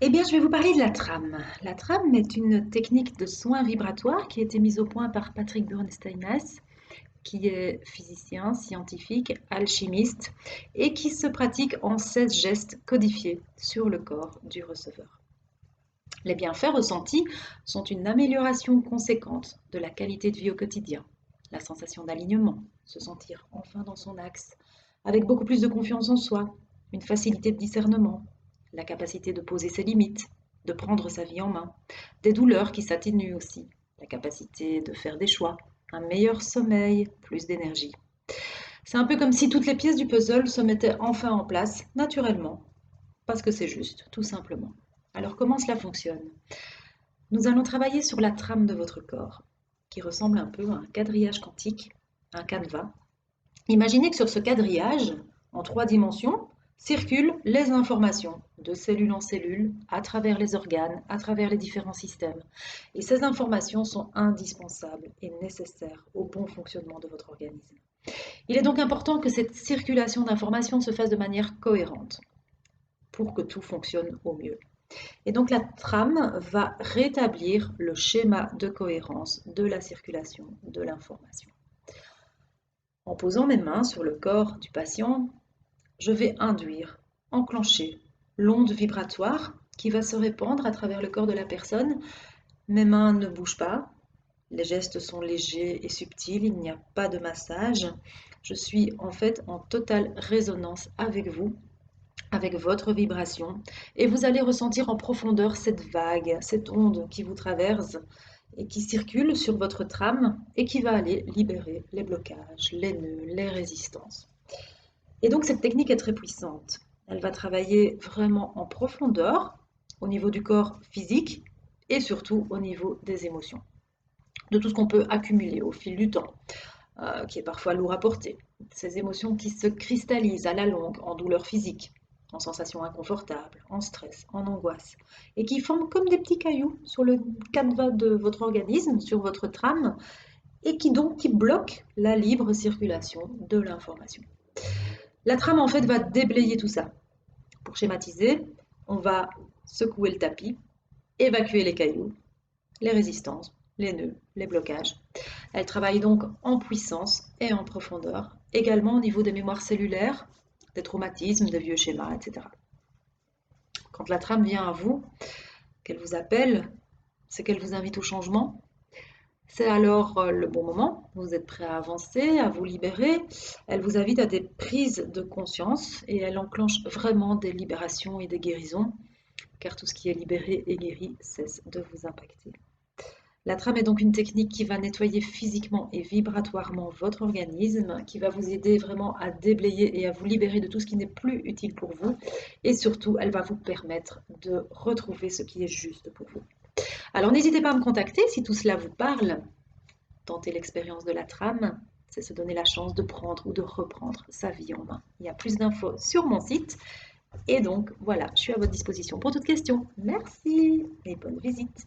Eh bien, je vais vous parler de la trame. La trame est une technique de soins vibratoires qui a été mise au point par Patrick Bernsteiness, qui est physicien, scientifique, alchimiste et qui se pratique en 16 gestes codifiés sur le corps du receveur. Les bienfaits ressentis sont une amélioration conséquente de la qualité de vie au quotidien, la sensation d'alignement, se sentir enfin dans son axe, avec beaucoup plus de confiance en soi, une facilité de discernement, la capacité de poser ses limites, de prendre sa vie en main, des douleurs qui s'atténuent aussi, la capacité de faire des choix, un meilleur sommeil, plus d'énergie. C'est un peu comme si toutes les pièces du puzzle se mettaient enfin en place, naturellement, parce que c'est juste, tout simplement. Alors comment cela fonctionne? Nous allons travailler sur la trame de votre corps, qui ressemble un peu à un quadrillage quantique, un canevas. Imaginez que sur ce quadrillage, en 3 dimensions, circulent les informations de cellule en cellule, à travers les organes, à travers les différents systèmes. Et ces informations sont indispensables et nécessaires au bon fonctionnement de votre organisme. Il est donc important que cette circulation d'informations se fasse de manière cohérente pour que tout fonctionne au mieux. Et donc la trame va rétablir le schéma de cohérence de la circulation de l'information. En posant mes mains sur le corps du patient, je vais induire, enclencher l'onde vibratoire qui va se répandre à travers le corps de la personne. Mes mains ne bougent pas, les gestes sont légers et subtils, il n'y a pas de massage. Je suis en fait en totale résonance avec vous, avec votre vibration, et vous allez ressentir en profondeur cette vague, cette onde qui vous traverse et qui circule sur votre trame et qui va aller libérer les blocages, les nœuds, les résistances. Et donc cette technique est très puissante. Elle va travailler vraiment en profondeur au niveau du corps physique et surtout au niveau des émotions, de tout ce qu'on peut accumuler au fil du temps, qui est parfois lourd à porter. Ces émotions qui se cristallisent à la longue en douleur physique, en sensations inconfortables, en stress, en angoisse, et qui forment comme des petits cailloux sur le canevas de votre organisme, sur votre trame, et qui bloquent la libre circulation de l'information. La trame en fait va déblayer tout ça. Pour schématiser, on va secouer le tapis, évacuer les cailloux, les résistances, les nœuds, les blocages. Elle travaille donc en puissance et en profondeur, également au niveau des mémoires cellulaires, des traumatismes, des vieux schémas, etc. Quand la trame vient à vous, qu'elle vous appelle, c'est qu'elle vous invite au changement. C'est alors le bon moment, vous êtes prêt à avancer, à vous libérer. Elle vous invite à des prises de conscience et elle enclenche vraiment des libérations et des guérisons, car tout ce qui est libéré et guéri cesse de vous impacter. La trame est donc une technique qui va nettoyer physiquement et vibratoirement votre organisme, qui va vous aider vraiment à déblayer et à vous libérer de tout ce qui n'est plus utile pour vous. Et surtout, elle va vous permettre de retrouver ce qui est juste pour vous. Alors n'hésitez pas à me contacter si tout cela vous parle. Tenter l'expérience de la trame, c'est se donner la chance de prendre ou de reprendre sa vie en main. Il y a plus d'infos sur mon site. Et donc voilà, je suis à votre disposition pour toute question. Merci et bonne visite.